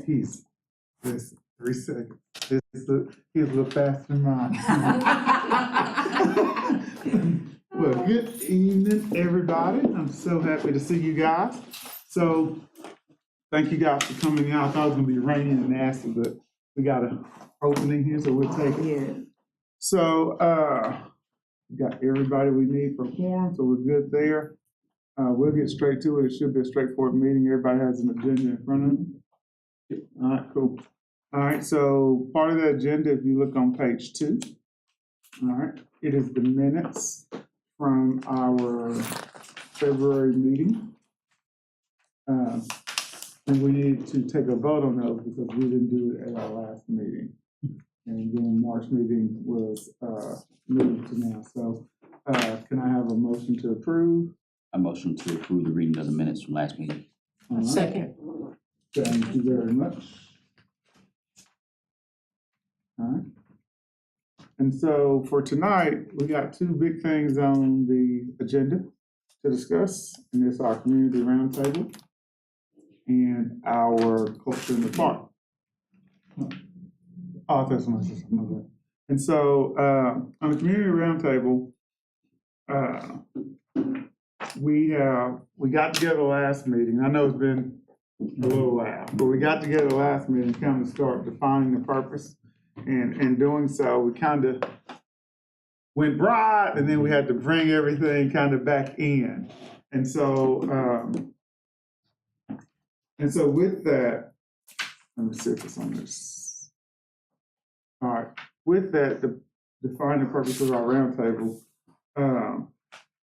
He's this 3 seconds. He's a little faster than mine. Well, good evening, everybody. I'm so happy to see you guys. So, thank you guys for coming out. I thought it was gonna be rainy and nasty, but we got an opening here, so we'll take it. Yeah. So, we got everybody we need for quorum, so we're good there. We'll get straight to it. It should be a straightforward meeting. Everybody has an agenda in front of them. All right, cool. All right, so part of the agenda, if you look on page 2, all right, it is the minutes from our February meeting. And we need to take a vote on those because we didn't do it at our last meeting. And then March meeting was moved to now. So can I have a motion to approve? A motion to approve the reading of the minutes from last meeting. All right. Second. Thank you very much. All right. And so for tonight, we got 2 big things on the agenda to discuss, and it's our community roundtable and our culture in the park. Oh, that's my sister. And so on the community roundtable, we got together last meeting. I know it's been a little while, but we got together last meeting, kind of start defining the purpose. And in doing so, we kind of went broad, and then we had to bring everything kind of back in. And so with that, let me see if it's on this. All right, with that, define the purpose of our roundtable.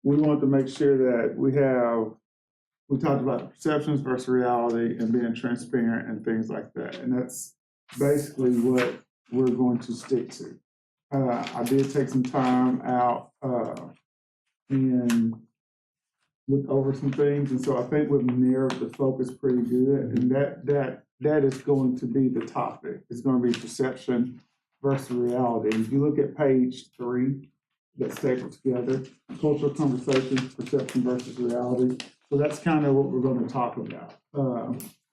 We want to make sure that we talked about the perceptions versus reality and being transparent and things like that. And that's basically what we're going to stick to. I did take some time out and look over some things, and so I think we've narrowed the focus pretty good, and that is going to be the topic. It's going to be perception versus reality. If you look at page 3, that's stapled together, cultural conversations, perception versus reality. So that's kind of what we're going to talk about.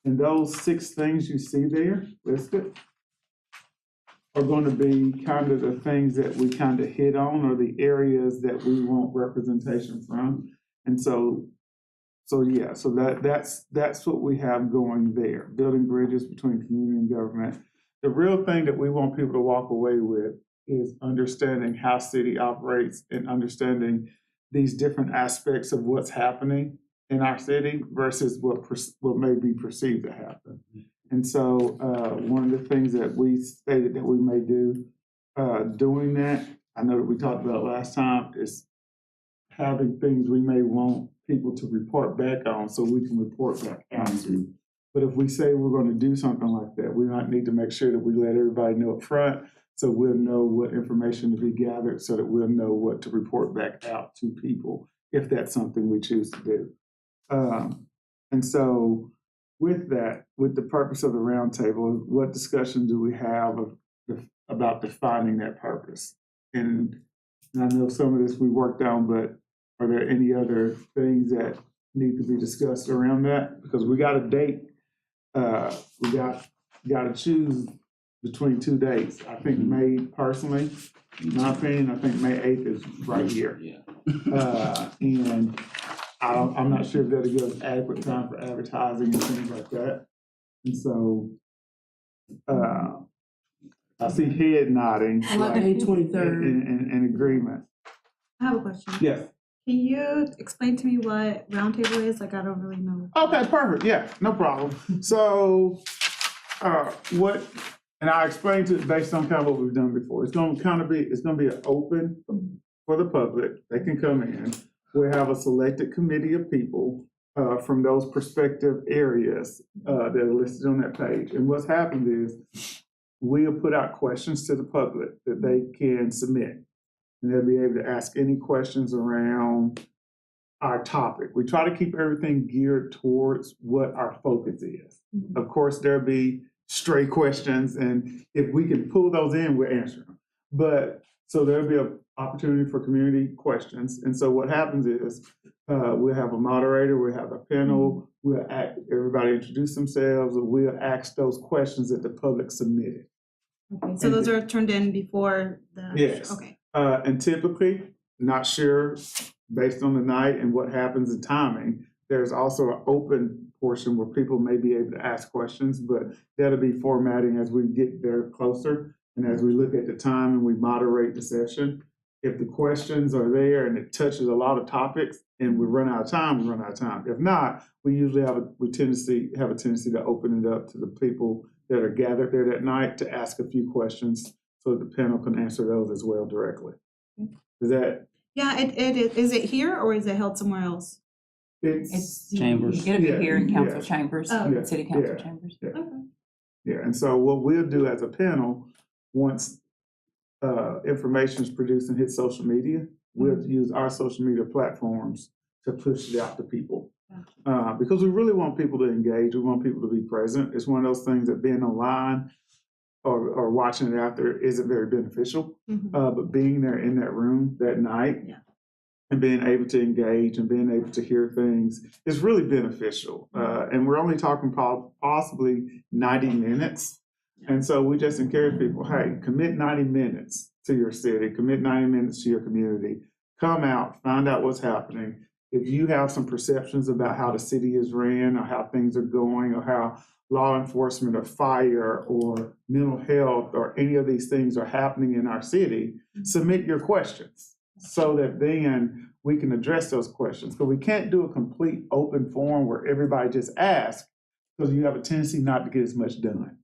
And those 6 things you see there listed are going to be kind of the things that we kind of hit on, or the areas that we want representation from. And so that's what we have going there, building bridges between community and government. The real thing that we want people to walk away with is understanding how city operates and understanding these different aspects of what's happening in our city versus what may be perceived to happen. And so one of the things that we stated that we may do doing that, I know that we talked about last time, is having things we may want people to report back on so we can report back out to. But if we say we're going to do something like that, we might need to make sure that we let everybody know up front so we'll know what information to be gathered so that we'll know what to report back out to people if that's something we choose to do. And so with that, with the purpose of the roundtable, what discussion do we have about defining that purpose? And I know some of this we worked on, but are there any other things that need to be discussed around that? Because we got a date. We got to choose between 2 dates. I think May, personally, in my opinion, I think May 8th is right here. Yeah. And I'm not sure if that'll give us adequate time for advertising and things like that. And so I see head nodding. I like May 23rd. In agreement. I have a question. Yes. Can you explain to me what roundtable is? Like, I don't really know. Okay, perfect. Yeah, no problem. So and I explained it based on kind of what we've done before. It's going to be an open for the public. They can come in. We have a selected committee of people from those prospective areas that are listed on that page. And what's happened is we'll put out questions to the public that they can submit. And they'll be able to ask any questions around our topic. We try to keep everything geared towards what our focus is. Mm-hmm. Of course, there'll be stray questions, and if we can pull those in, we'll answer them. But so there'll be opportunity for community questions. And so what happens is, we'll have a moderator, we'll have a panel, everybody introduce themselves, and we'll ask those questions that the public submitted. Okay, so those are turned in before the. Yes. Okay. And typically, not sure, based on the night and what happens in timing, there's also an open portion where people may be able to ask questions, but that'll be formatting as we get there closer and as we look at the time and we moderate the session. If the questions are there and it touches a lot of topics and we run out of time, we run out of time. If not, we usually have a tendency to open it up to the people that are gathered there that night to ask a few questions so that the panel can answer those as well directly. Is that? Yeah, it is. Is it here or is it held somewhere else? It's Chambers. It'll be Yeah, here in council yeah. chambers, Oh. city council Yeah. chambers. Yeah. Okay. Yeah, and so what we'll do as a panel, once information is produced and hits social media, we'll use our social media platforms to push it out to people. Because we really want people to engage, we want people to be present. It's one of those things that being online or watching it out there isn't very beneficial, but being there in that room that night and being able to engage and being able to hear things is really beneficial. And we're only talking possibly 90 minutes. And so we just encourage people, hey, commit 90 minutes to your city, commit 90 minutes to your community, come out, find out what's happening. If you have some perceptions about how the city is ran or how things are going or how law enforcement or fire or mental health or any of these things are happening in our city, submit your questions so that then we can address those questions. Because we can't do a complete open forum where everybody just asks because you have a tendency not to get as much done.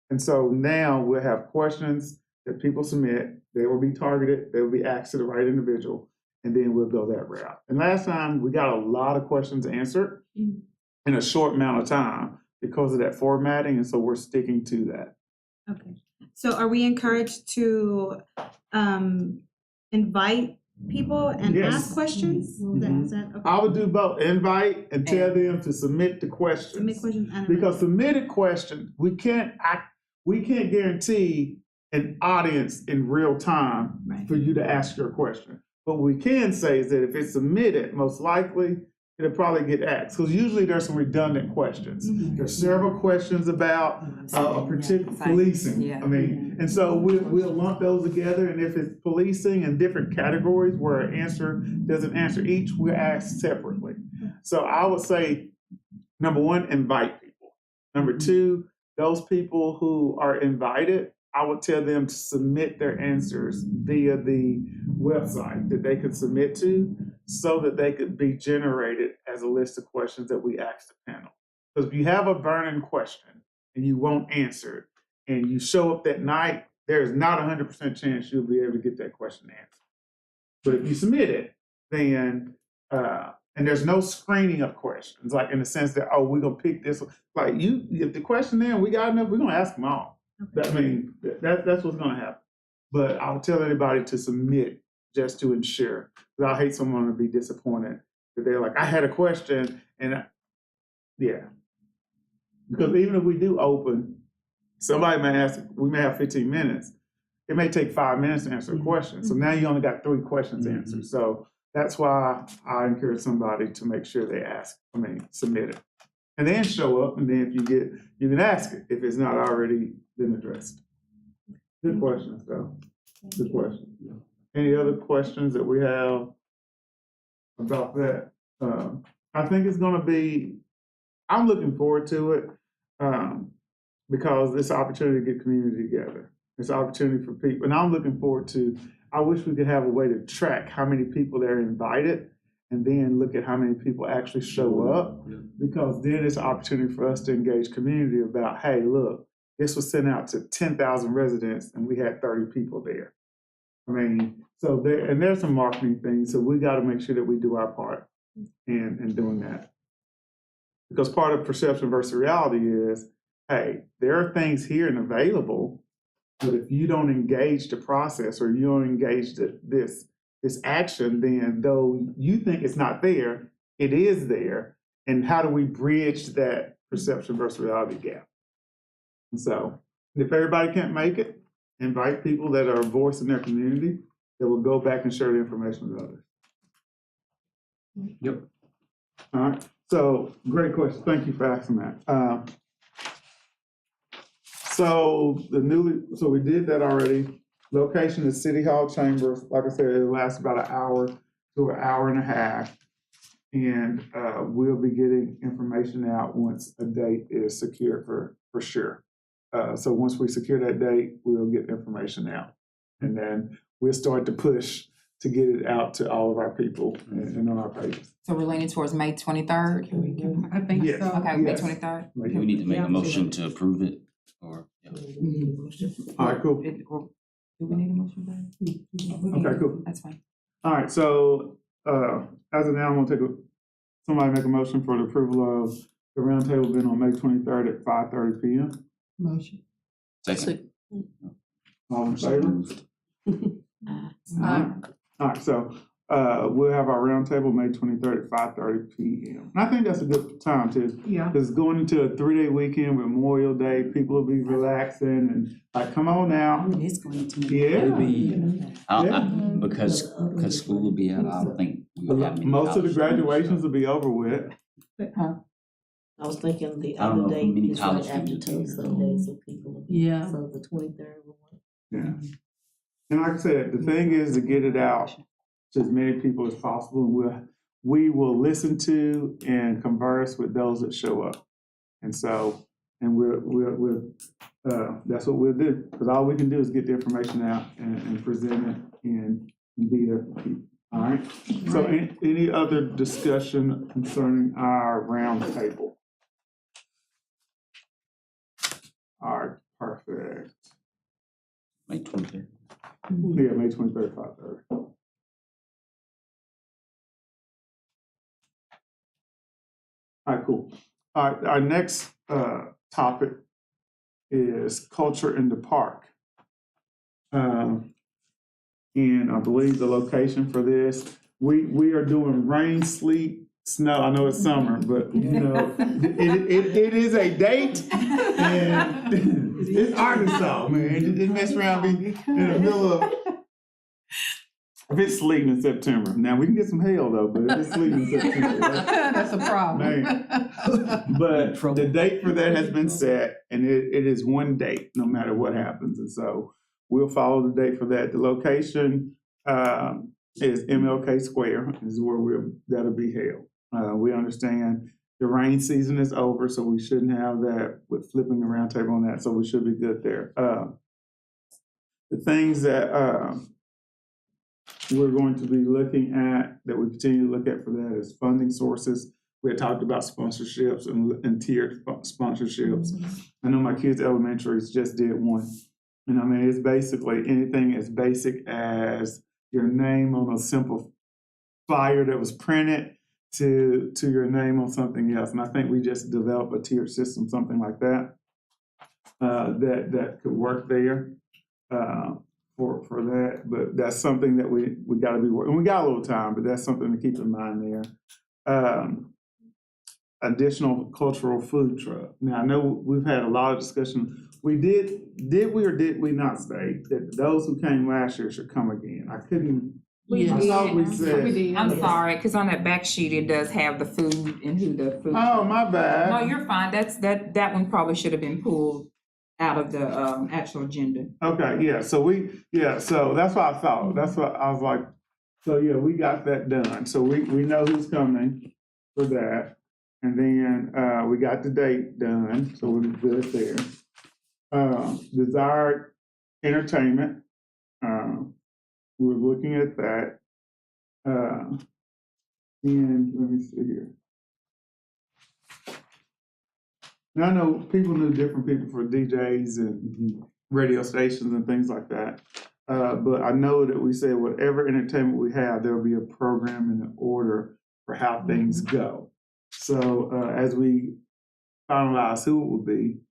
And so now we'll have questions that people submit, they will be targeted, they will be asked to the right individual, and then we'll go that route. And last time we got a lot of questions answered in a short amount of time because of that formatting, and so we're sticking to that. Okay. So are we encouraged to invite people and Yes. Mm-hmm. ask questions? Is that okay? I would do both, invite and tell them to submit the questions. Submit questions and Because submitted questions, we can't guarantee an audience in real time for you to ask your question. But what we can say is that if it's submitted, most likely it'll probably get asked. Because usually there's some redundant questions. There's several questions about a particular policing. I mean, and so we'll lump those together. And if it's policing in different categories where an answer doesn't answer each, we'll ask separately. So I would say, number one, invite people. Number two, those people who are invited, I would tell them to submit their answers via the website that they could submit to so that they could be generated as a list of questions that we ask the panel. Because if you have a burning question and you won't answer it and you show up that night, there's not 100% chance you'll be able to get that question answered. But if you submit it, then, and there's no screening of questions, like in the sense that, oh, we're gonna pick this one. Like if the question there, we got enough, we're gonna ask them all. I mean, that's what's gonna happen. But I'll tell anybody to submit just to ensure. Because I hate someone to be disappointed that they're like, I had a question, and yeah. Because even if we do open, somebody may ask, we may have 15 minutes. It may take 5 minutes to answer a question. So now you only got 3 questions answered. So that's why I encourage somebody to make sure they submit it. And then show up, and then if you can ask it if it's not already been addressed. Good questions, though. Good questions. Any other questions that we have about that? I think it's going to be, I'm looking forward to it because it's an opportunity to get community together. It's an opportunity for people. And I'm looking forward to, I wish we could have a way to track how many people they're invited and then look at how many people actually show up, because then it's an opportunity for us to engage community about, hey, look, this was sent out to 10,000 residents and we had 30 people there. I mean, so there's some marketing things, so we got to make sure that we do our part in doing that. Because part of perception versus reality is, hey, there are things here and available, but if you don't engage the process or you don't engage this action, then though you think it's not there, it is there. And how do we bridge that perception versus reality gap? And so if everybody can't make it, invite people that are a voice in their community that will go back and share the information with others. Yep. All right, so great question. Thank you for asking that. So we did that already. Location is City Hall Chambers. Like I said, it lasts about an hour to an hour and a half. And we'll be getting information out once a date is secured for sure. So once we secure that date, we'll get information out. And then we'll start to push to get it out to all of our people and on our pages. So we're leaning towards May 23rd? I think Yes. so. Okay, May Yes. 23rd. Do we need to make a motion to approve it, or? Yeah. All right, cool. Do we need a motion for that? Okay, cool. That's fine. All right, so as of now, I'm gonna somebody make a motion for the approval of the roundtable event on May 23rd at 5:30 p.m. Motion. Second. All in favor? All right, so we'll have our roundtable May 23rd at 5:30 p.m. And I think that's a good time too, Yeah. because going into a 3-day weekend, Memorial Day, people will be relaxing and like, come on now. It's going to be. It'll Yeah. be, because school will be out, I don't think we'll have many. Most of the college graduations will be over with. I was thinking the I don't know other if day many is right college after students will be Tuesday, here. so people will be, Yeah. so the 23rd will work. Yeah. And like I said, the thing is to get it out to as many people as possible. We will listen to and converse with those that show up. And so, and that's what we'll do. Because all we can do is get the information out and present it and be there for people. All right? So any other discussion concerning our round table? All right, perfect. May 23rd. Yeah, May 23rd, 5:30. All right, cool. All right, our next topic is culture in the park. And I believe the location for this, we are doing rain, sleet, snow. I know it's summer, but you know, it is a date, and it's Arkansas, man. It mess around be in the middle of. If it's sleeting in September, now we can get some hail though, but if it's sleeting in September, That's a problem. but the date for that has been set, and it is one date, no matter what happens, and so we'll follow the date for that. The location is MLK Square, is where that'll be held. We understand the rain season is over, so we shouldn't have that with flipping the round table on that, so we should be good there. The things that we're going to be looking at, that we continue to look at for that, is funding sources. We had talked about sponsorships and tiered sponsorships. I know my kids' elementaries just did one. And I mean, it's basically anything as basic as your name on a simple flyer that was printed to your name on something else. And I think we just developed a tiered system, something like that, that could work there. For that, but that's something that we got to be working. We got a little time, but that's something to keep in mind there. Additional cultural food truck. Now I know we've had a lot of discussion. We did we or did we not say that those who came last year should come again? I couldn't. Yes. I thought we said. We did. I'm sorry, because on that back sheet, it does have the food and who the food. Oh, my bad. No, you're fine. That one probably should have been pulled out of the actual agenda. Okay, yeah, so that's what I thought. That's what I was like, so yeah, we got that done. So we know who's coming for that. And then we got the date done, so we're good there. Desired entertainment, we're looking at that. And let me see here. Now, I know people knew different people for DJs and radio stations and things like that. But I know that we said whatever entertainment we have, there'll be a program and an order for how things go. So as we finalize who it will be,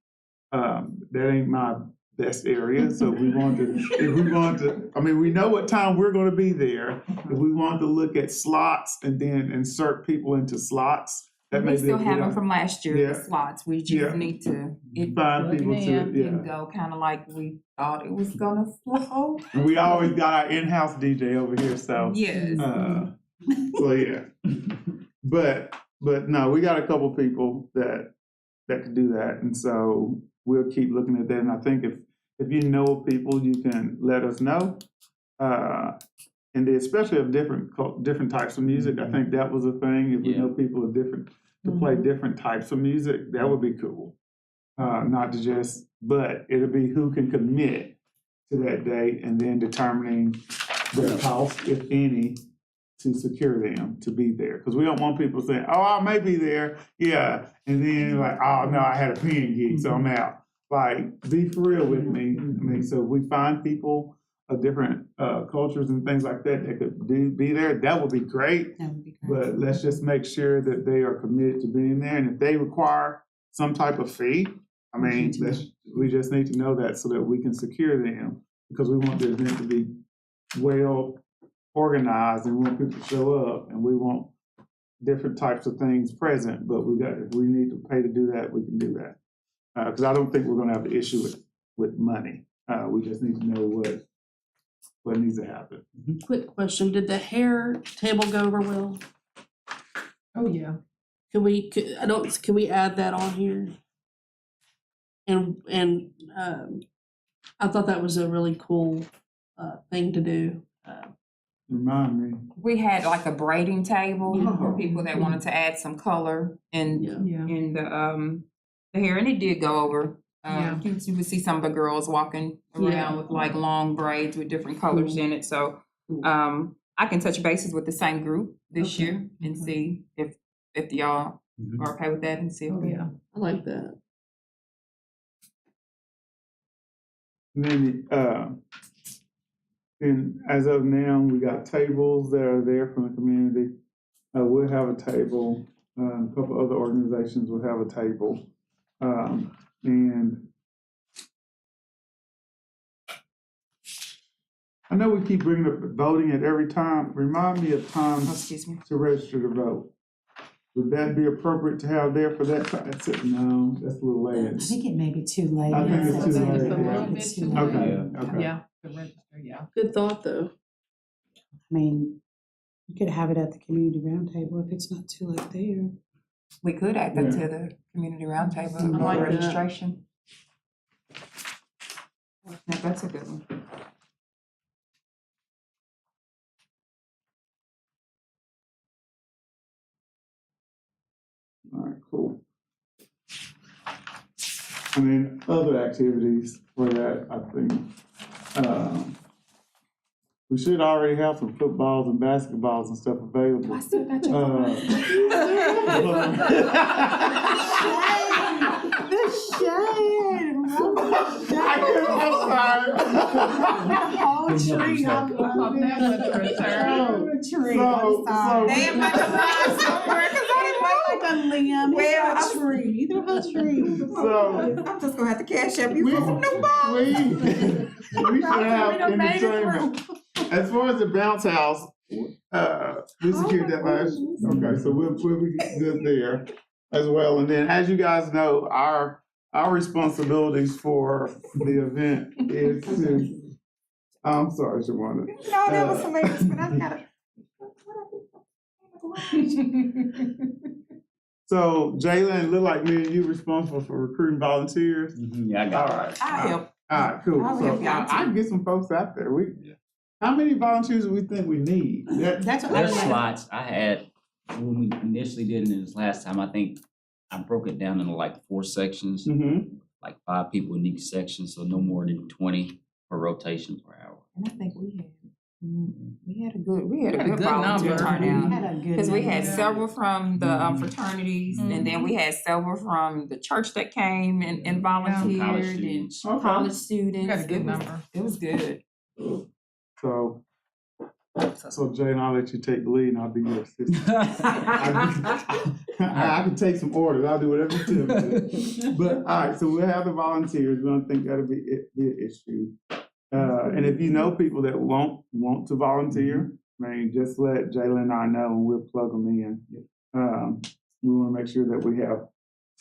that ain't my best area. So if we want to, I mean, we know what time we're going to be there. If we want to look at slots and then insert people into slots, That may We be a still good have them idea. from last year, Yeah. the slots, we Yeah. just need to, it Find people to, didn't yeah. go kinda like we thought it was gonna flow. And we always got our in-house DJ over here, so. Yes. So yeah. But no, we got a couple people that can do that, and so we'll keep looking at that. And I think if you know of people, you can let us know. And they especially of different types of music. I think that was a thing. If we know people are different to play different types of music, that would be cool. Not to just, but it'll be who can commit to that date, and then determining the cost, if any, to secure them to be there. Because we don't want people saying, "Oh, I may be there, yeah," and then like, "Oh no, I had a pen gig, so I'm out." Like, be for real with me. I mean, so if we find people of different cultures and things like that could be there, that would be great. That would be great. But let's just make sure that they are committed to being there, and if they require some type of fee, I mean, we just need to know that so that we can secure them, because we want the event to be well organized, and we want people to show up, and we want different types of things present. But if we need to pay to do that, we can do that. Because I don't think we're going to have the issue with money. We just need to know what needs to happen. Quick question, did the hair table go over well? Oh, yeah. Can we add that on here? And I thought that was a really cool thing to do. Remind me. We had like a braiding table for people that wanted to add some color in Yeah. the hair, and it did go over. Yeah. You would see some of the girls walking around with like long braids with different colors in it. So I can touch bases with the same group this year and see if y'all are okay with that, and see if Yeah. I like that. And then, and as of now, we got tables that are there from the community. We'll have a table. A couple other organizations will have a table. And I know we keep bringing up voting at every time. Remind me of times excuse me. to register to vote. Would that be appropriate to have there for that time? No, that's a little I late. think it may be too late. I think it's too late. It's a little bit It's too late. Okay, okay. Yeah, the register, yeah. Good thought, though. I mean, you could have it at the community roundtable if it's not too late there. We could add that Yeah. to the community roundtable I like that. registration. Yeah, that's a good one. All right, cool. And then other activities for that, I think, we should already have some footballs and basketballs and stuff available. I still got your The tree, I love it. That was a return. Tree, So- I'm sorry. so- Damn, I can find somewhere, 'cause I Like a limb, Well, it's a tree, they're a tree. So, I'm just gonna have to cash up you we, for some new balls. we should have entertainment. As far as the bounce house, we secured that last, okay, so we'll be good there as well. And then, as you guys know, our responsibilities for the event is to, I'm sorry, Shawana. No, that was hilarious, but I gotta. So Jalen, look like me and you responsible for recruiting volunteers. Yeah, I All got it. right. I'll help. All right, cool. I'll So help y'all I can get some folks out there. How many volunteers do we think we need? That's what I There's like. slots. I had, when we initially did it this last time, I think I broke it down into like 4 sections, Mm-hmm. like 5 people in each section, so no more than 20 per rotation per hour. And I think we had a good good volunteer number. turnout. Had a good Because we had number. several from the fraternities, and then we had several from the church that came and Some college volunteered, and students. Okay. college students. We got a good It was- number. It was good. So Jane, I'll let you take the lead and I'll be your assistant. I can take some orders. I'll do whatever you tell me to. But all right, so we'll have the volunteers. We don't think that'll be an issue. And if you know people that want to volunteer, I mean, just let Jaylen and I know and we'll plug them in. we wanna make sure that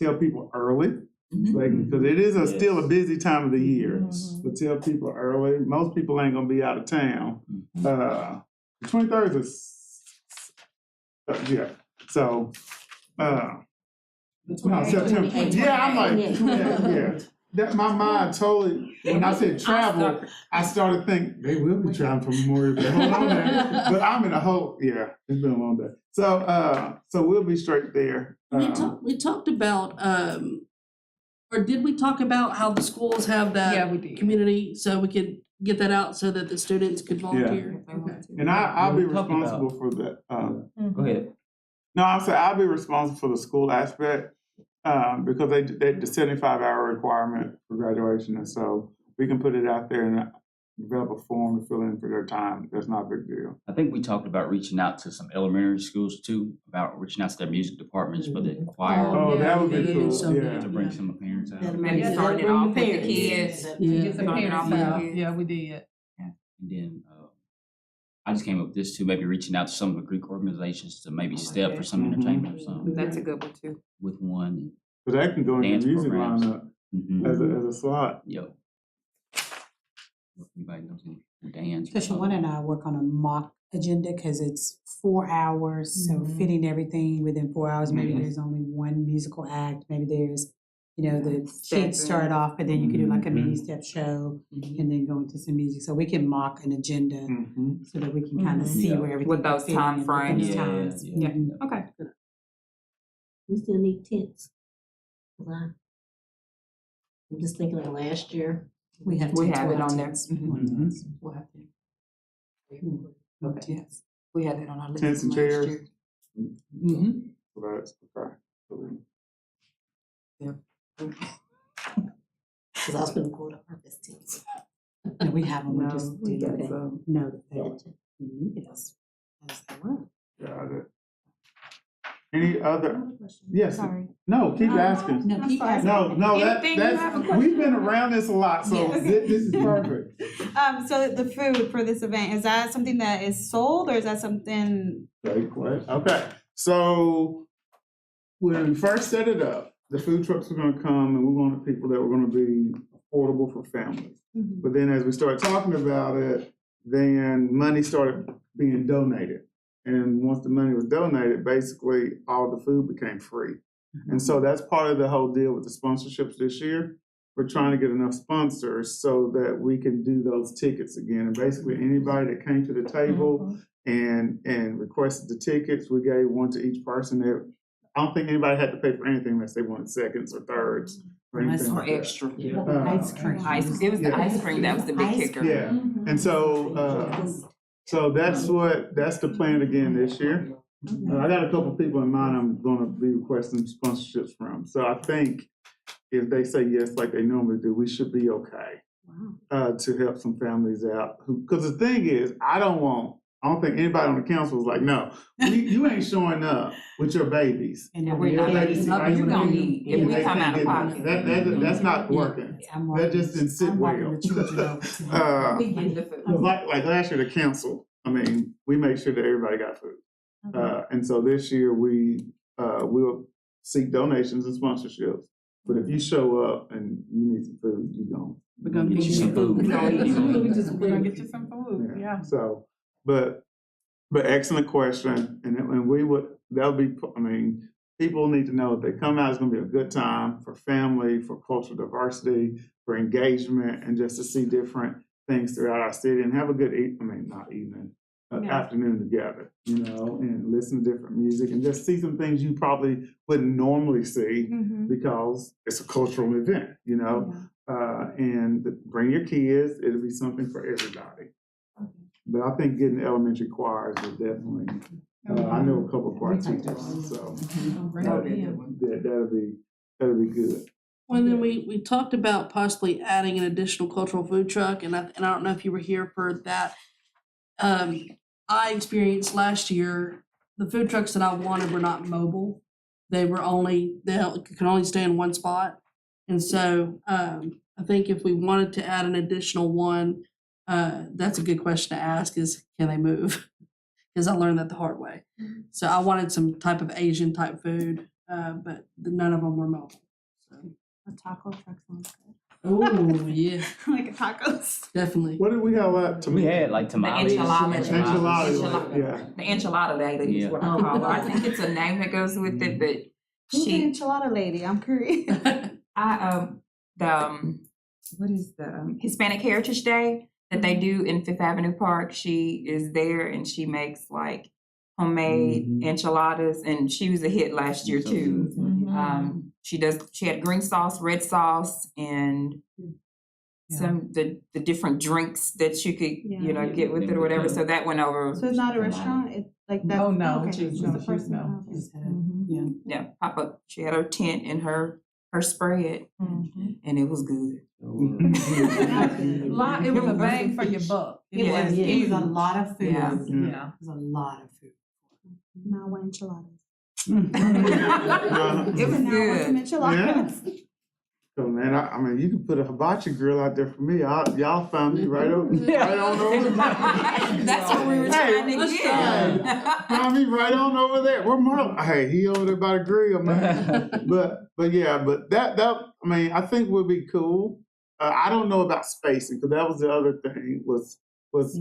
tell people early, Mhm. like, because it is still a Yes. busy time of the year. Mhm. But tell people early, most people ain't gonna be out of town. The 23rd is, yeah, so, no, September, yeah, I'm like, yeah. That, my mind totally, when I said travel, I started thinking, they will be traveling for Memorial Day, hold on there. But I'm in a whole, yeah, it's been a long day. So we'll be straight there. We talked about, or did we talk about how the schools have Yeah, that we did. community, so we could get that out so that the students could volunteer? If they want to. And I'll be We'll talk about- responsible for that. Go ahead. No, I'll say I'll be responsible for the school aspect, because they the 75-hour requirement for graduation, and so we can put it out there and develop a form to fill in for their time. That's not a big deal. I think we talked about reaching out to some elementary schools too, about reaching out to their music departments for the choir. Oh, yeah, that would we be did cool, some- yeah. To bring some parents out. That'll And Maybe Yeah, starting it bring off the with the parents. kids. Yeah. Get the Starting parents off with the out. kids. Yeah, we did. then, I just came up with this too, maybe reaching out to some of the Greek organizations to maybe step for some Mhm. entertainment or something That's a good one too. with one. So that can go in Dance the music programs. lineup Mhm. as a slot. Yep. If anybody knows any dance. or Because Shawana and something. I work on a mock agenda because it's 4 hours, so Mhm. fitting everything within 4 hours. Maybe Mhm. there's only one musical act. Maybe there's, the Stepping. kids start off, but then you can do like a mini Mhm. step show Mhm. and then go into some music. So we can mock an agenda Mhm. so that we can kind of Mhm. see Yeah. where everything With can those fit time in, with frames. those Yeah, times. yeah. Mhm. Okay. We still need tents. 'Cause I'm just thinking of last year. We have We tents, have we'll it on there. tents. Mhm. We'll have tents. We'll have to. We'll have tents. We had that on our list. Tents and last chairs. year. Mm-hmm. So that's okay. Cause I was gonna go to harvest tents. No, we have them, we No, just we got didn't some. know that they were. Gotcha. Yes. Yes, they were. Got it. Any other? Yes. Sorry. No, keep asking. No, keep sorry. asking. No, Anything you have a that's, question we've been about? around this a lot, so Yes. this is perfect. So the food for this event, is that something that is sold or is that something? Great question. Okay, so when we first set it up, the food trucks were gonna come and we wanted people that were gonna be affordable for families. But then as we started talking about it, then money started being donated. And once the money was donated, basically all the food became free. And so that's part of the whole deal with the sponsorships this year. We're trying to get enough sponsors so that we can do those tickets again. And basically anybody that came to the table and requested the tickets, we gave one to each person. I don't think anybody had to pay for anything unless they wanted seconds or thirds or anything Or like that. extra. Ice cream. It was the Yeah. ice cream that was the big Ice kicker. Yeah, and so that's the plan again this year. I got a couple people in mind I'm gonna be requesting sponsorships from. So I think if they say yes, like they normally do, we should be okay. To help some families out. Because the thing is, I don't think anybody on the council was like, no, you ain't showing up with your babies. And we're Your not- babies see ice you cream, gonna need- if and we they come can't out of get pocket. nothing. That's not working. That just didn't sit I'm walking well. the children over to Uh, Get the food. like last year, the council, I mean, we made sure that everybody got food. And so this year we'll seek donations and sponsorships. But if you show up and you need some food, you don't. We're gonna Get you some food. We gonna eat. We're gonna get you some food, yeah. So, but excellent question, and we would, that'll be, I mean, people need to know if they come out, it's gonna be a good time for family, for cultural diversity, for engagement, and just to see different things throughout our city and have a good afternoon together, and listen to different music and just see some things you probably wouldn't normally see because it's a cultural event, and bring your kids, it'll be something for everybody. But I think getting elementary choirs is definitely, I know a couple of choir teachers, so That'll be a good one. that'll be good. Well, then we talked about possibly adding an additional cultural food truck, and I don't know if you were here for that. I experienced last year, the food trucks that I wanted were not mobile. They could only stay in one spot. And so, I think if we wanted to add an additional one, that's a good question to ask is, can they move? because I learned that the hard way. So I wanted some type of Asian type food, but none of them were mobile. So. A taco truck sounds good. Oh, yeah, Like a tacos. definitely. What did we have left? We had like tamales. Enchiladas, yeah. The enchilada lady is Yeah. what I call her. I think it's a name that goes with it, but Who's the she, enchilada lady? I'm curious. what is the Hispanic Heritage Day that they do in Fifth Avenue Park? She is there and she makes like homemade enchiladas, and she was a hit last year too. She had green sauce, red sauce, and some the different drinks that you could get with it or whatever. So that went over. So it's not a restaurant. It's like that. Oh, no, Okay, she's- just the no, person. no. Okay. Yeah, pop up. She had her tent and her spread, and it was good. It was a bang for your buck. It was huge. a lot of food. Yeah. Yeah. It was a lot of food. Now one enchiladas. It was Now want some good. enchiladas. So man, I mean, you can put a hibachi grill out there for me. Y'all found me right over, right on over. That's what we were trying to let's get. Found me right on over there. Where Marlon? Hey, he over there by the grill, man. But yeah, but that I mean, I think would be cool. I don't know about spacing because that was the other thing was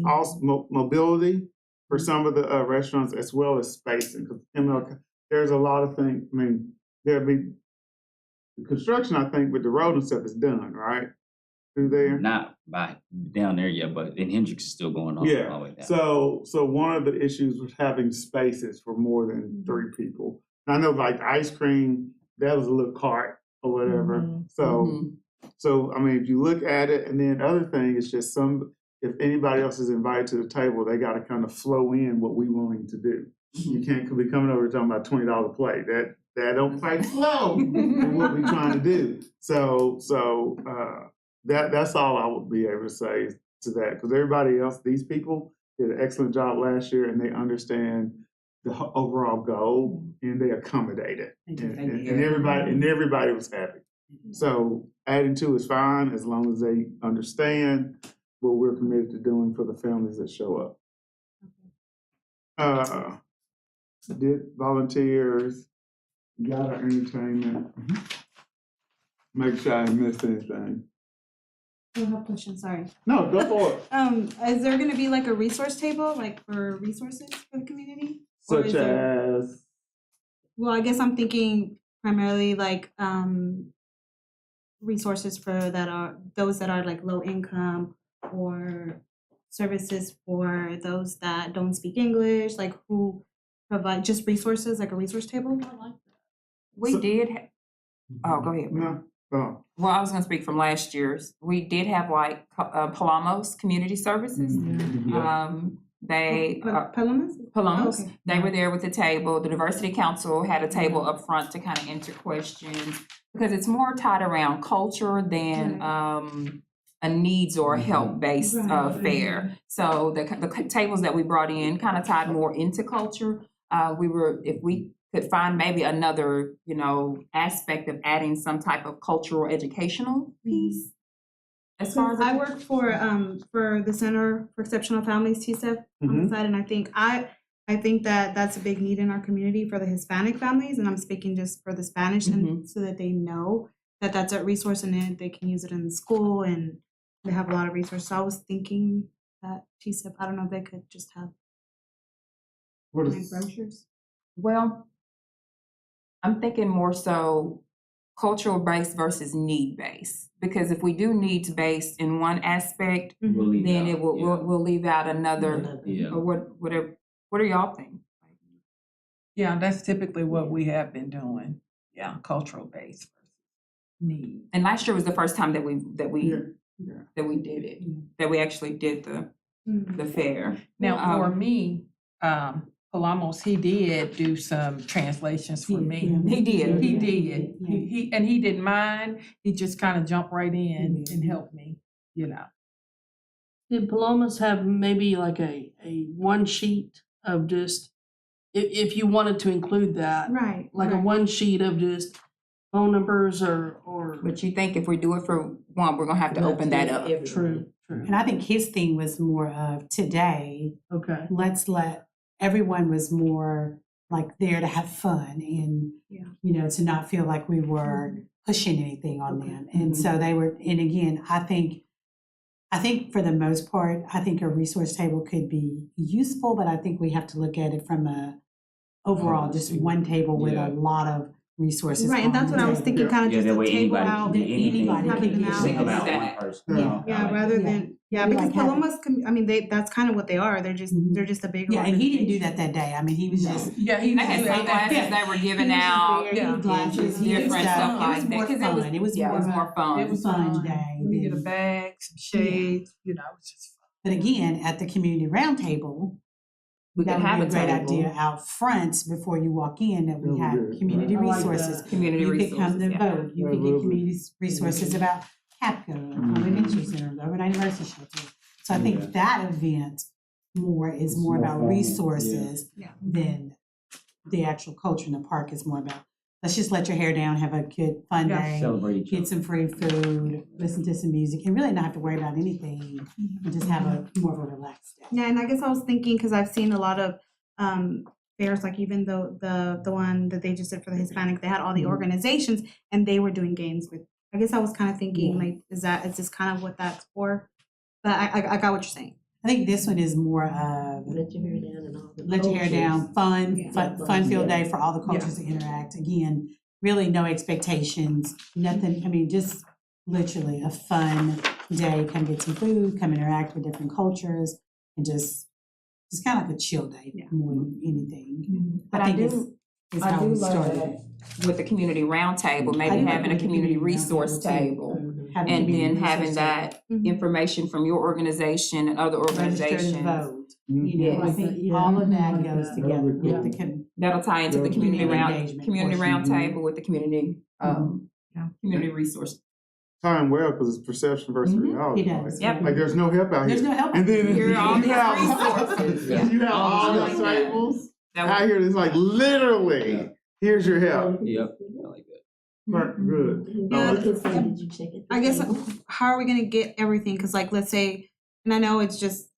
also mobility for some of the restaurants as well as spacing. Because there's a lot of things. I mean, there'll be the construction. I think with the road and stuff is done right through there. Not by down there yet, but in Hendricks is still going on all the Yeah. way down. So one of the issues was having spaces for more than 3 people. And I know like ice cream, that was a little cart or whatever. So I mean, if you look at it, and then the other thing is just if anybody else is invited to the table, they got to kind of flow in what we wanting to do. You can't be coming over talking about $20 a plate. That don't quite flow with what we're trying to do. So that's all I would be able to say to that, because everybody else, these people did an excellent job last year, and they understand the overall goal, and they accommodate it, and everybody was happy. So adding to is fine as long as they understand what we're committed to doing for the families that show up. Did volunteers, got our entertainment. Make sure I didn't miss anything. I have a question, sorry. No, go for it. Is there gonna be like a resource table, like for resources for the community? Or Such is there- as, Well, I guess I'm thinking primarily like, resources for those that are like low income, or services for those that don't speak English, like who provide just resources, like a resource table? We did. Oh, go ahead. no, oh, Well, I was going to speak from last year's. We did have like Palamos Community Services. They Palomas? Palamos. Okay. They were there with the table. The Diversity Council had a table up front to kind of answer questions, because it's more tied around culture than a needs or help based fair. So the tables that we brought in kind of tied more into culture. If we could find maybe another, aspect of adding some type of cultural educational piece. As far as I work for the Center for Exceptional Families, TCEF, on the side, and I think that that's a big need in our community for the Hispanic families, and I'm speaking just for the Spanish, and so that they know that that's a resource and they can use it in the school, and they have a lot of resources. So I was thinking that TCEF, I don't know if they could just have what like is, brochures. Well, I'm thinking more so cultural based versus need based, because if we do needs based in one aspect, We'll leave then out, it will we'll leave out another. Yeah. Or what do y'all think? Yeah, that's typically what we have been doing. Yeah, cultural based need. And last year was the first time that we yeah. did it, that we actually did the fair. Now, for me, Palamos, he did do some translations for me. He did. He did. He didn't mind. He just kind of jumped right in and helped me, Did Palomas have maybe like a one sheet of just, if you wanted to include that, Right. like a one sheet of just phone numbers or. But you think if we do it for one, we're gonna have to open that up. True. And I think his thing was more of today, Okay. let's let everyone was more like there to have fun and, Yeah. you know, to not feel like we were pushing anything on them. And so they were, and again, I think for the most part, I think a resource table could be useful, but I think we have to look at it from a overall, just one table with Yeah. a lot of resources. Right, and that's what I was thinking, kind of Yeah, just that a way table anybody out. can do anything. Anybody Having can them get out. Single out Yeah. one person. Yeah. No, I Yeah, like rather that. than, yeah, Maybe because like have it- Paloma's, I mean, that's kind of what they are. They're just, Mhm. they're just a bigger. Yeah, and he didn't do organization. that day. I mean, he was No. just. Yeah, he They had was- sunglasses Yeah. they were giving He was out. there, he Yeah. had glasses, and he did different stuff. stuff It was like more that. 'Cause fun. It was yeah, it was more more fun. It was fun fun. day. Let me get a than- bag, some shades, you know, it's just fun. But again, at the community roundtable, We could that would have be a a great table. idea out front before you walk in, that we That would have be good. community I like resources. that. Community You could resources, come to yeah. vote, you Yeah, could get lovely. community resources about CAPCO, Conway Venture Center, the Overnight University Shelter. So I Yeah. think that event more is It's more more about fun, resources yeah. than the actual culture in the park is more about, let's just let your hair down, have a good, fun Yeah. day, Celebrate each get other. some free food, listen to some music, and really not have to worry about anything, and just have a more of a relaxed day. Yeah, and I guess I was thinking, because I've seen a lot of fairs, like even the one that they just did for the Hispanic, they had all the Mhm. organizations and they were doing games with, I guess I was kind of thinking, Yeah. like, is this kind of what that's for? But I got what you're saying. I think this one is more of Let your hair down and all the. let your hair down, fun, Yeah. fun-filled day for all the cultures to interact. Again, really no expectations, nothing, I mean, just literally a fun day, come get some food, come interact with different cultures, and just kind of like a chill day Yeah. more than anything. But I think do- it's I how do we love started that it. with the community roundtable, I maybe do like having a with the community community resource roundtable too. table. Have a And community then having resource that Mhm. information from your organization and other table. Register to organizations. vote, Mhm. you know, I Yes. think Yeah. all of that Mhm. goes Yeah. together Yeah. with the That'll tie into the Yeah. community Engagement community portion. roundtable with the community, Yeah. community resource. Time well, because it's perception versus Mhm. reality. It does. Like, Yep. like there's no help out There's here. no help. And then Here are all you these have, resources. Yeah. you have All all like the that. tables That out would- here. It's like literally, Yeah. here's your help. Yep, I like that. Right, good. Yeah. Did you check it? I guess, how are we gonna get everything? Because like, let's say, and I know it's just,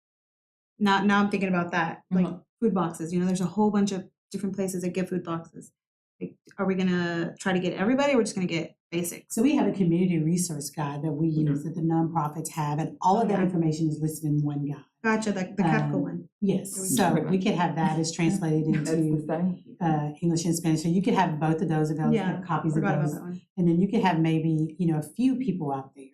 now I'm thinking about that, like food boxes, you know, there's a whole bunch of different places that give food boxes. Like, are we gonna try to get everybody, or we're just gonna get basics? So we have a community resource guide that we use that the nonprofits have, and all of that Okay. information is listed in one guide. Gotcha, the CAPCO Um, one. Yes, There we so go. we could have that as translated That's the into same. English and Spanish. So you could have both of those available, Yeah, have copies of Forgot about those. that one. And then you could have maybe, you know, a few people out there.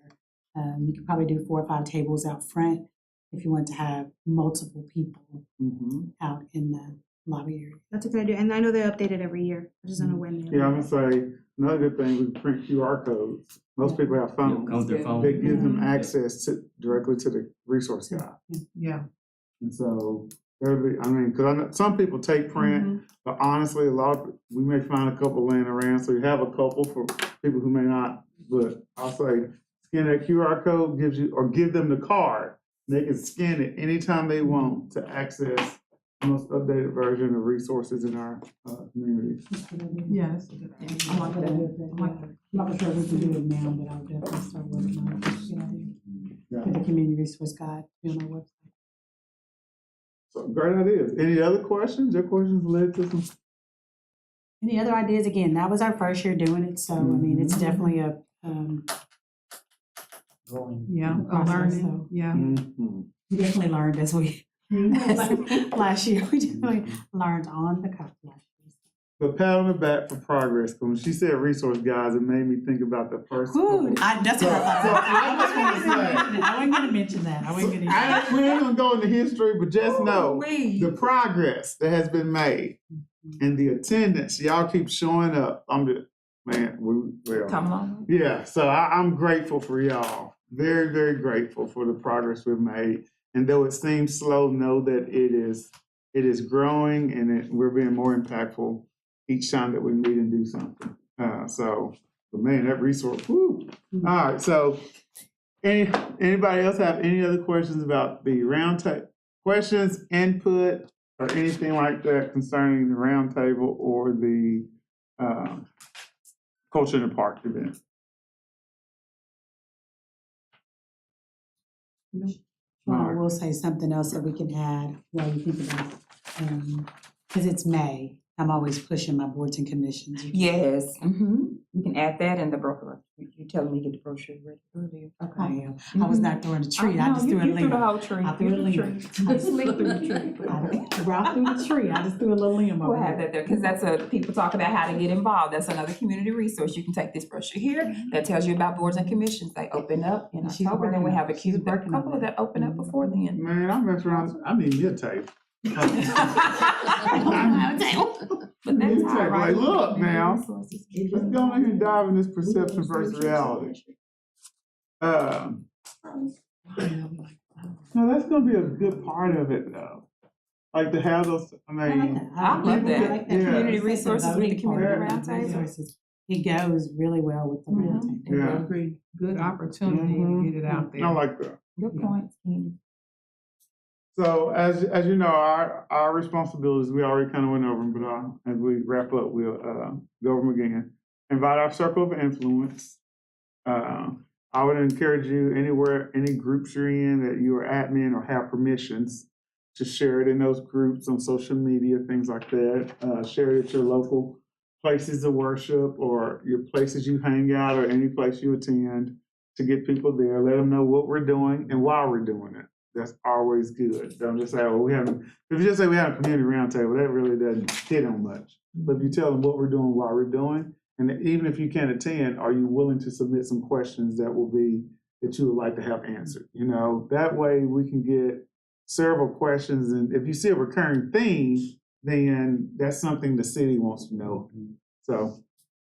You could probably do 4 or 5 tables out front if you want to have multiple people Mhm. out in the lobby area. That's a good idea, and I know they update it every year, I just don't know when. Yeah, I'm gonna say, another good thing, we print QR codes. Most Yeah. people have Yeah, phones. come with their phone. That gives them Mhm. access directly to the resource guide. Yeah. And so, I mean, because I know some people take print, but honestly, we may find a couple laying around, so you have a couple for people who may not. But I'll say, scan that QR code, or give them the card. They can scan it anytime they want to access the most updated version of resources in our community. That's a good idea. Yeah, that's a good idea. I like That's a good idea. that. I like that. I'm not sure we can do it now, but I'll definitely start working on it. That's a good idea. Yeah. With the community resource guide be on our website. So great ideas. Any other questions? Your questions led to some. Any other ideas? Again, that was our first year doing it, so I mean, it's definitely a Yeah, a process, learning, so yeah. Mhm. we definitely learned as we last year. We definitely learned on the cuff last year. But pat on the back for progress. 'Cause when she said resource guys, it made me think about the first. Whew, couple. that's what I So thought. I just wanna say- I wasn't gonna mention that. I wasn't gonna. We ain't gonna go into history, but just know Ooh-wee. the progress that has been made and the attendance. Y'all keep showing up. I'm just, man, Come along. yeah. So I'm grateful for y'all. Very, very grateful for the progress we've made. And though it seems slow, know that it is growing, and we're being more impactful each time that we meet and do something. But man, that resource. Woo. All right. So, anybody else have any other questions about the roundtable? Questions, input, or anything like that concerning the roundtable or the Culture in the Park event? I will say something else that we can add while you think about it. Because it's May, I'm always pushing my boards and commissions. Yes, you can add that in the brochure. You telling me to get the brochure ready earlier. I Okay. am. I was not throwing a treat, I No, just you- threw a you threw the limb. whole tree. I threw a You threw the limb. tree. I slipped through the tree. I brought through the tree, I just threw a little limb We'll over have there. that there, because that's people talk about how to get involved. That's another community resource. You can take this brochure here that tells you about boards and commissions. They open up in And she's October, then we working have on it. She's a working on couple of that. that open up before then. Man, I mess around, I need me a tape. But that's You all take, right. like, look now. Resources. Let's go ahead and dive in this perception versus reality. No, that's gonna be a good part of it though. Like to have those, I I like mean, that. I love that. I like that. Yeah. Community It's the resources with the voting part community of it, roundtable. resources. It goes really well with the roundtable. Yeah. Agree. Good opportunity to get it out there. I like that. Good point, Candy. So as you know, our responsibilities, we already kind of went over them, but as we wrap up, we'll go over them again. Invite our circle of influence. I would encourage you anywhere, any groups you're in that you are admin or have permissions to share it in those groups on social media, things like that. Share it at your local places of worship or your places you hang out or any place you attend to get people there. Let them know what we're doing and why we're doing it. That's always good. Don't just say, well, we haven't, if you just say we have a community roundtable, that really doesn't hit on much. But if you tell them what we're doing, why we're doing, and even if you can't attend, are you willing to submit some questions that will be, that you would like to have answered? You know, that way we can get several questions. And if you see a recurring theme, then that's something the city wants to know. So.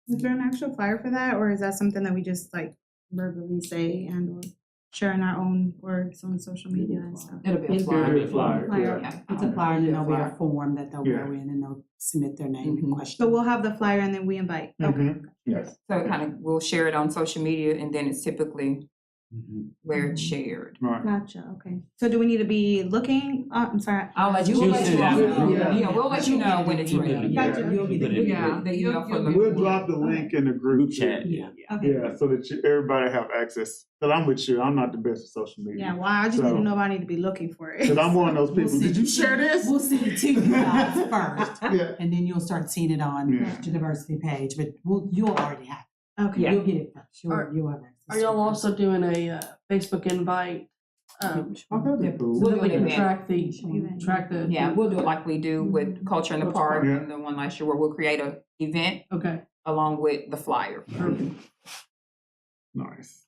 Is there an actual flyer for that, or is that something that we just like verbally say and or share in our own words on social media and stuff? It'll be a It's flyer. It'll be a flyer, Flyer. yeah. It's a flyer and then there'll be a Flyer. form that they'll Yeah. go in and they'll submit their name and Mhm. question. So we'll have the flyer and then we invite. Okay. Mhm. Yes. So it kind of, we'll share it on social media and then it's typically where it's shared. Right. Gotcha. Okay. So do we need to be looking? I'm sorry. I'll let you, We'll we'll let you send it out. know. Yeah. Yeah, we'll let you know when it's ready. Yeah. You'll get it. Yeah, the email from the. We'll drop the link in the group chat. Yeah. Okay. Yeah, so that everybody have access. Because I'm with you, I'm not the best at social media. Yeah. Well, I just need So- to know if I need to be looking for it. Because I'm one of those We'll people, send did you it- share this? We'll send it to you guys first, Yeah. and then you'll start seeing it on Yeah. the diversity page, but you'll already have Okay. it. Yeah. You'll get it first. Are- You'll have access. Are to it y'all first. also doing a Facebook invite? Oh, that'd be cool. So We'll that do we an can event. track the. Yeah, we'll do it like we do with Culture in the Park Yeah. and the one last year where we'll create a event Okay. along with the flyer. Perfect. Nice.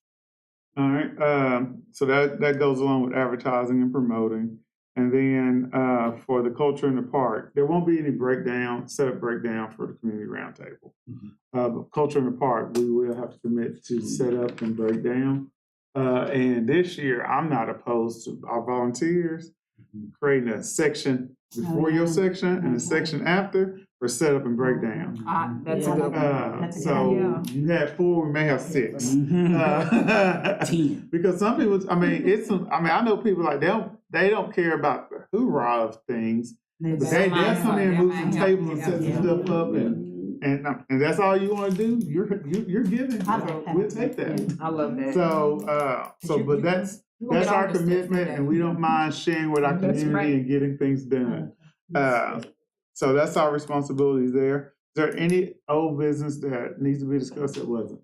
All right, so that goes along with advertising and promoting. And then for the Culture in the Park, there won't be any setup breakdown for the community roundtable. But Culture in the Park, we will have to commit to set up and break down. And this year, I'm not opposed to our volunteers creating a section before your section and a section after for setup and breakdown. That's a Yeah. good one. That's a good So you had 4, we may have 6. Uh, 10. Because some people, I know people like they don't care about the hoorah of things, They- but they'll come in and move some tables and set Yeah. some stuff up, and that's all you want to do. You're giving. I like So that. we'll take that. I love that. But that's our commitment, and we don't mind sharing with our That's community right. and getting things done. So that's our responsibilities there. Is there any old business that needs to be discussed that wasn't?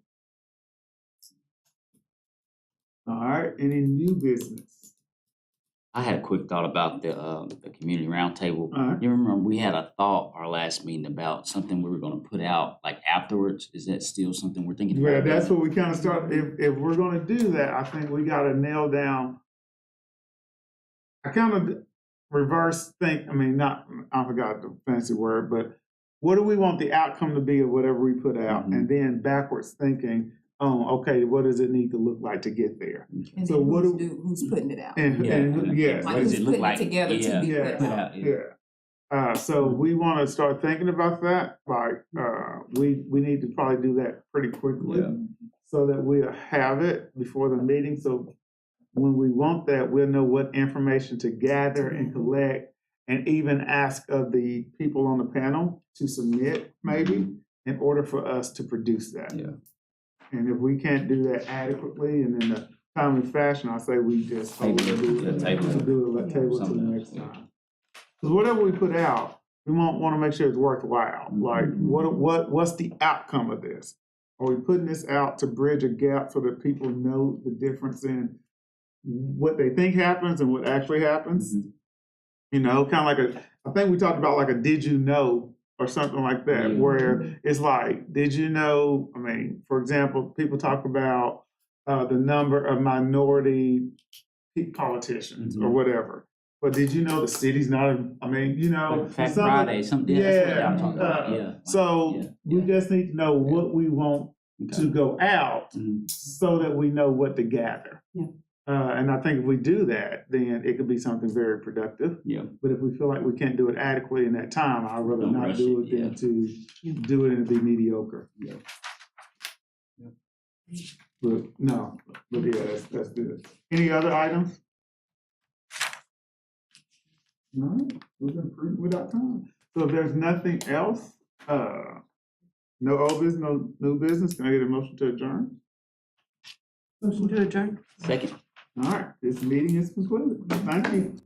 All right, any new business? I had a quick thought about the community roundtable. Alright. You remember we had a thought our last meeting about something we were gonna put out like afterwards. Is that still something we're thinking about? Yeah, that's what we kind of start, if we're gonna do that, I think we gotta nail down. I kind of reverse think, I forgot the fancy word, but what do we want the outcome to be of whatever we put out? And then backwards thinking, okay, what does it need to look like to get there? And so then what who's putting it out? And yes, Like What does who's it look putting like? it together to be Yeah. put out? yeah. So we wanna start thinking about that, like, we need to probably do that pretty quickly. So that we'll have it before the meeting, so when we want that, we'll know what information to gather and collect, and even ask of the people on the panel to submit, maybe, in order for us to produce that. Yeah. And if we can't do that adequately and in a timely fashion, I say we just Table it. do Yeah, it, table it. table it till the Something next else, yeah. time. Because whatever we put out, we want to make sure it's worthwhile. Like, what's the outcome of this? Are we putting this out to bridge a gap so that people know the difference in what they think happens and what actually happens? You know, kind of like I think we talked about like a did you know or something like that, where it's like, did you know, I mean, for example, people talk about the number of minority politicians or whatever. But did you know the city's not, I mean, you know. Like Fact some of- Friday, something, yeah, that's what y'all talking about, yeah. So we just need to know what we want Okay. to go out so that we know what to gather. Yeah. And I think if we do that, then it could be something very productive. Yeah. But if we feel like we can't do it adequately in that time, I'd rather Don't not rush do it, it than to do it and be mediocre. Yeah. But no, but yeah, that's good. Any other items? No, we've been prudent with our time. So if there's nothing else, no old business, no new business, can I get a motion to adjourn? Motion to adjourn. Second. All right, this meeting is concluded. Thank you.